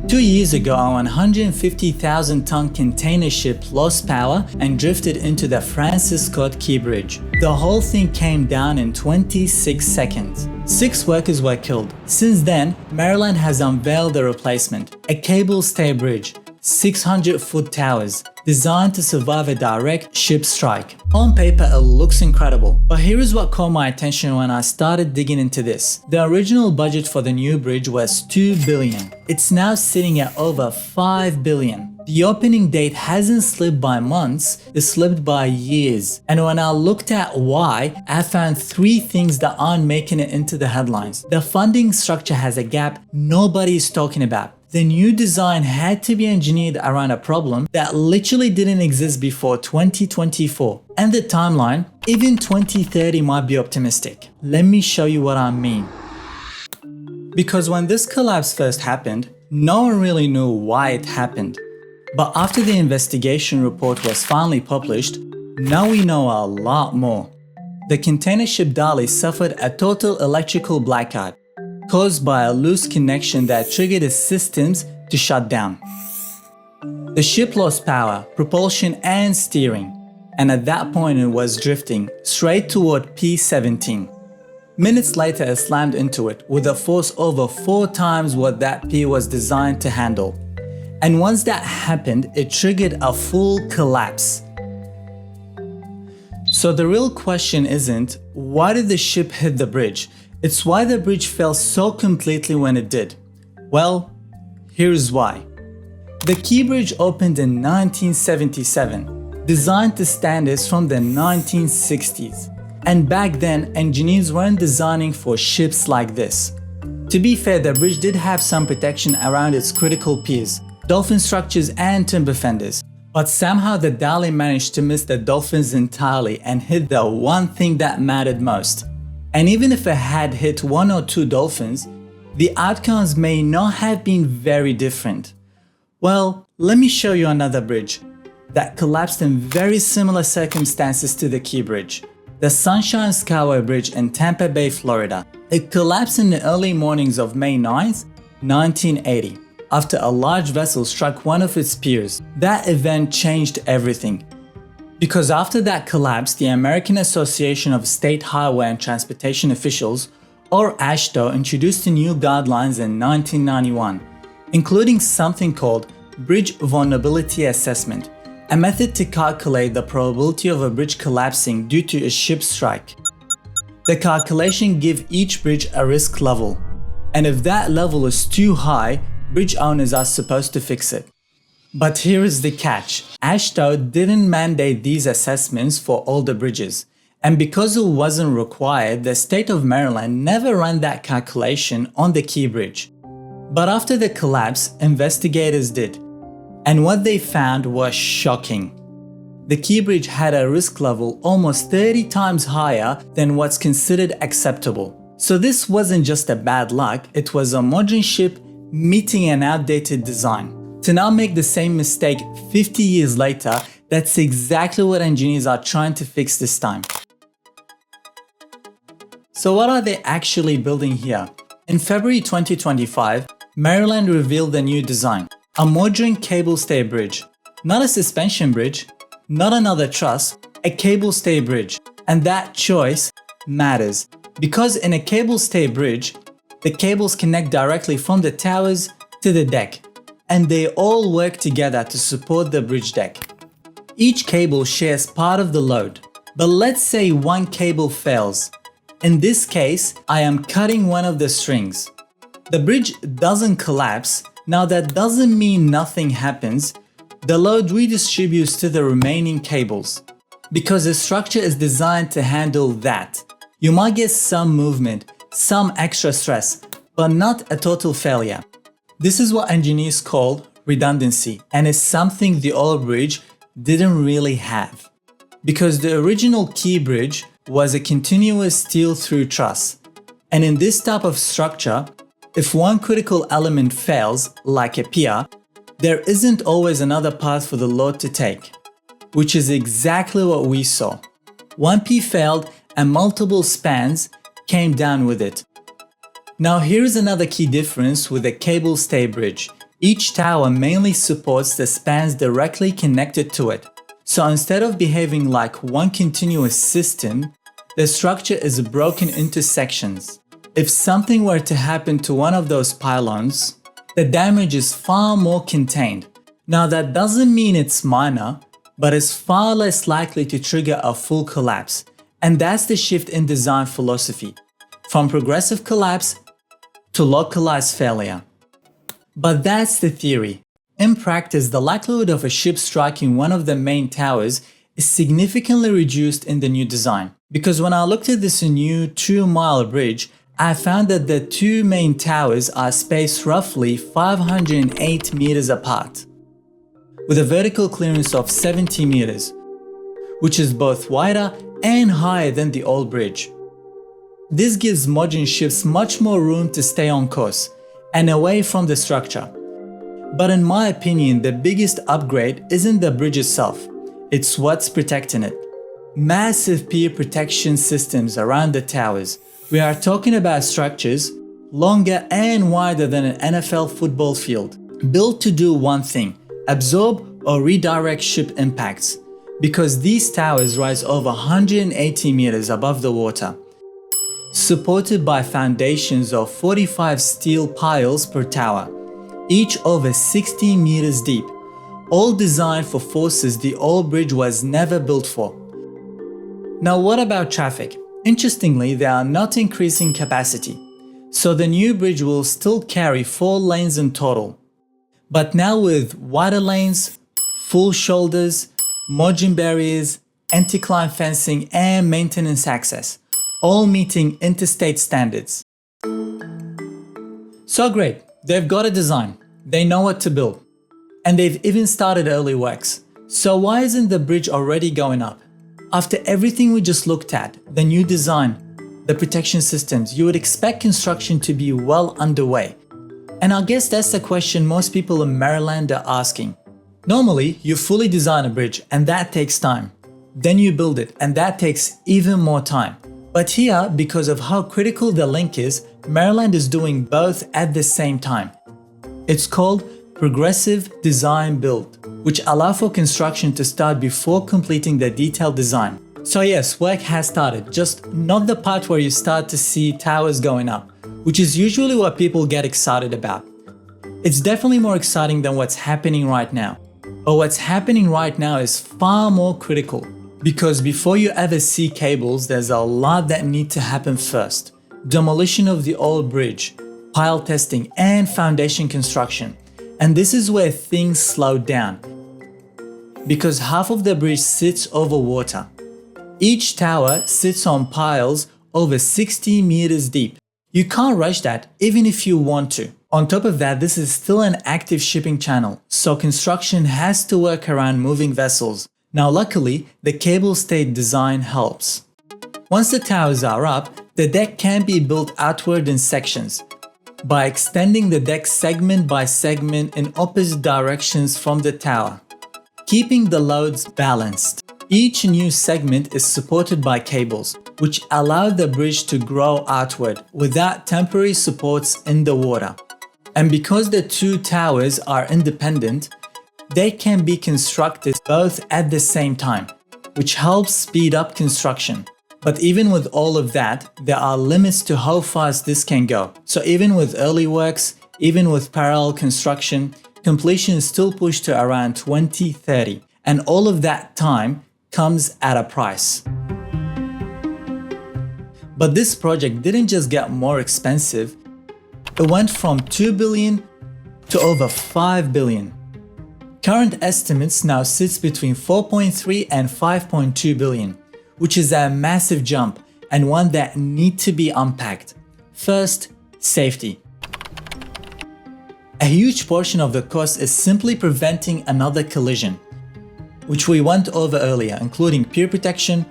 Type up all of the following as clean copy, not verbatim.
2 years ago, a 150,000-ton container ship lost power and drifted into the Francis Scott Key Bridge. The whole thing came down in 26 seconds. 6 workers were killed. Since then, Maryland has unveiled a replacement, a cable-stay bridge, 600-foot towers, designed to survive a direct ship strike. On paper, it looks incredible, but here is what caught my attention when I started digging into this. The original budget for the new bridge was $2 billion. It's now sitting at over $5 billion. The opening date hasn't slipped by months, it slipped by years. And when I looked at why, I found 3 things that aren't making it into the headlines. The funding structure has a gap nobody is talking about. The new design had to be engineered around a problem that literally didn't exist before 2024. And the timeline, even 2030 might be optimistic. Let me show you what I mean. Because when this collapse first happened, no one really knew why it happened. But after the investigation report was finally published, now we know a lot more. The container ship Dali suffered a total electrical blackout, caused by a loose connection that triggered its systems to shut down. The ship lost power, propulsion and steering, and at that point it was drifting straight toward P-17. Minutes later it slammed into it with a force over 4 times what that P was designed to handle. And once that happened, it triggered a full collapse. So the real question isn't, why did the ship hit the bridge? It's why the bridge fell so completely when it did. Well, here's why. The Key Bridge opened in 1977, designed to standards from the 1960s. And back then, engineers weren't designing for ships like this. To be fair, the bridge did have some protection around its critical piers, dolphin structures and timber fenders. But somehow the Dali managed to miss the dolphins entirely and hit the one thing that mattered most. And even if it had hit 1 or 2 dolphins, the outcomes may not have been very different. Well, let me show you another bridge that collapsed in very similar circumstances to the Key Bridge. The Sunshine Skyway Bridge in Tampa Bay, Florida. It collapsed in the early mornings of May 9th, 1980, after a large vessel struck one of its piers. That event changed everything. Because after that collapse, the American Association of State Highway and Transportation Officials, or AASHTO, introduced new guidelines in 1991, including something called Bridge Vulnerability Assessment, a method to calculate the probability of a bridge collapsing due to a ship strike. The calculation gives each bridge a risk level, and if that level is too high, bridge owners are supposed to fix it. But here is the catch. AASHTO didn't mandate these assessments for all the bridges, and because it wasn't required, the state of Maryland never ran that calculation on the Key Bridge. But after the collapse, investigators did, and what they found was shocking. The Key Bridge had a risk level almost 30 times higher than what's considered acceptable. So this wasn't just a bad luck, it was a modern ship meeting an outdated design. To now make the same mistake 50 years later, that's exactly what engineers are trying to fix this time. So what are they actually building here? In February 2025, Maryland revealed the new design, a modern cable-stay bridge. Not a suspension bridge, not another truss, a cable-stay bridge. And that choice matters, because in a cable-stay bridge, the cables connect directly from the towers to the deck, and they all work together to support the bridge deck. Each cable shares part of the load, but let's say one cable fails. In this case, I am cutting one of the strings. The bridge doesn't collapse. Now that doesn't mean nothing happens. The load redistributes to the remaining cables, because the structure is designed to handle that. You might get some movement, some extra stress, but not a total failure. This is what engineers call redundancy, and it's something the old bridge didn't really have. Because the original Key Bridge was a continuous steel through truss, and in this type of structure, if one critical element fails, like a pier, there isn't always another path for the load to take, which is exactly what we saw. One pier failed and multiple spans came down with it. Now here's another key difference with a cable-stay bridge. Each tower mainly supports the spans directly connected to it. So instead of behaving like one continuous system, the structure is broken into sections. If something were to happen to one of those pylons, the damage is far more contained. Now that doesn't mean it's minor, but it's far less likely to trigger a full collapse. And that's the shift in design philosophy, from progressive collapse to localized failure. But that's the theory. In practice, the likelihood of a ship striking one of the main towers is significantly reduced in the new design. Because when I looked at this new 2-mile bridge, I found that the two main towers are spaced roughly 508 meters apart, with a vertical clearance of 70 meters, which is both wider and higher than the old bridge. This gives modern ships much more room to stay on course and away from the structure. But in my opinion, the biggest upgrade isn't the bridge itself, it's what's protecting it. Massive pier protection systems around the towers. We are talking about structures longer and wider than an NFL football field, built to do one thing: absorb or redirect ship impacts. Because these towers rise over 180 meters above the water, supported by foundations of 45 steel piles per tower, each over 60 meters deep, all designed for forces the old bridge was never built for. Now what about traffic? Interestingly, they are not increasing capacity, so the new bridge will still carry 4 lanes in total. But now with wider lanes, full shoulders, margin barriers, anti-climb fencing and maintenance access, all meeting interstate standards. So great, they've got a design, they know what to build, and they've even started early works. So why isn't the bridge already going up? After everything we just looked at, the new design, the protection systems, you would expect construction to be well underway. And I guess that's the question most people in Maryland are asking. Normally, you fully design a bridge and that takes time. Then you build it and that takes even more time. But here, because of how critical the link is, Maryland is doing both at the same time. It's called progressive design build, which allow for construction to start before completing the detailed design. So yes, work has started, just not the part where you start to see towers going up, which is usually what people get excited about. It's definitely more exciting than what's happening right now. But what's happening right now is far more critical, because before you ever see cables, there's a lot that need to happen first. Demolition of the old bridge, pile testing, and foundation construction. And this is where things slow down, because half of the bridge sits over water. Each tower sits on piles over 60 meters deep. You can't rush that even if you want to. On top of that, this is still an active shipping channel, so construction has to work around moving vessels. Now luckily, the cable-stayed design helps. Once the towers are up, the deck can be built outward in sections, by extending the deck segment by segment in opposite directions from the tower, keeping the loads balanced. Each new segment is supported by cables, which allow the bridge to grow outward without temporary supports in the water. And because the two towers are independent, they can be constructed both at the same time, which helps speed up construction. But even with all of that, there are limits to how fast this can go. So even with early works, even with parallel construction, completion is still pushed to around 2030. And all of that time comes at a price. But this project didn't just get more expensive, it went from 2 billion to over 5 billion. Current estimates now sits between 4.3 and 5.2 billion, which is a massive jump and one that needs to be unpacked. First, safety. A huge portion of the cost is simply preventing another collision, which we went over earlier, including pier protection,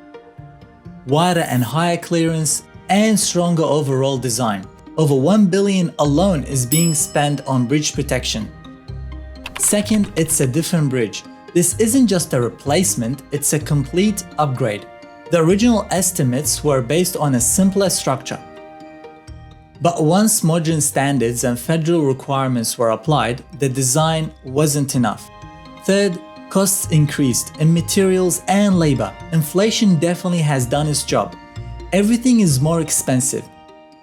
wider and higher clearance, and stronger overall design. Over 1 billion alone is being spent on bridge protection. Second, it's a different bridge. This isn't just a replacement, it's a complete upgrade. The original estimates were based on a simpler structure. But once modern standards and federal requirements were applied, the design wasn't enough. Third, costs increased in materials and labor. Inflation definitely has done its job. Everything is more expensive.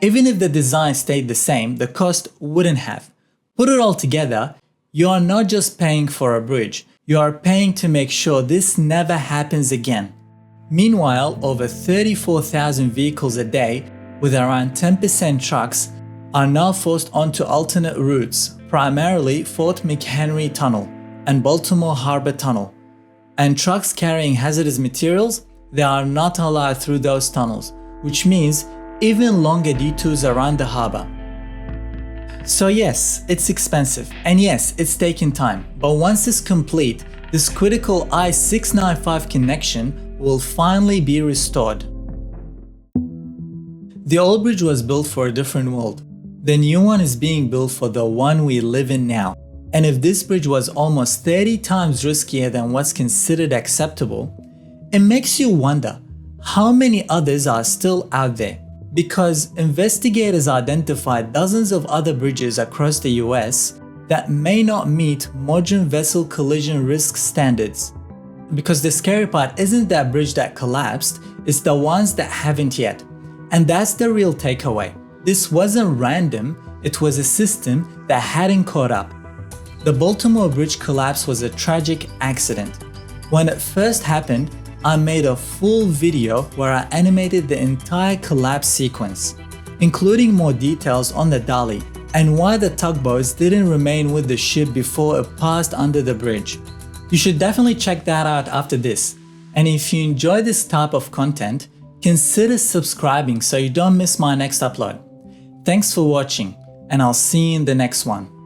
Even if the design stayed the same, the cost wouldn't have. Put it all together, you are not just paying for a bridge, you are paying to make sure this never happens again. Meanwhile, over 34,000 vehicles a day, with around 10% trucks, are now forced onto alternate routes, primarily Fort McHenry Tunnel and Baltimore Harbor Tunnel. And trucks carrying hazardous materials, they are not allowed through those tunnels, which means even longer detours around the harbor. So yes, it's expensive, and yes, it's taking time, but once it's complete, this critical I-695 connection will finally be restored. The old bridge was built for a different world. The new one is being built for the one we live in now. And if this bridge was almost 30 times riskier than what's considered acceptable, it makes you wonder how many others are still out there. Because investigators identified dozens of other bridges across the US that may not meet modern vessel collision risk standards. Because the scary part isn't that bridge that collapsed, it's the ones that haven't yet. And that's the real takeaway. This wasn't random, it was a system that hadn't caught up. The Baltimore Bridge collapse was a tragic accident. When it first happened, I made a full video where I animated the entire collapse sequence, including more details on the Dali and why the tugboats didn't remain with the ship before it passed under the bridge. You should definitely check that out after this. And if you enjoy this type of content, consider subscribing so you don't miss my next upload. Thanks for watching, and I'll see you in the next one.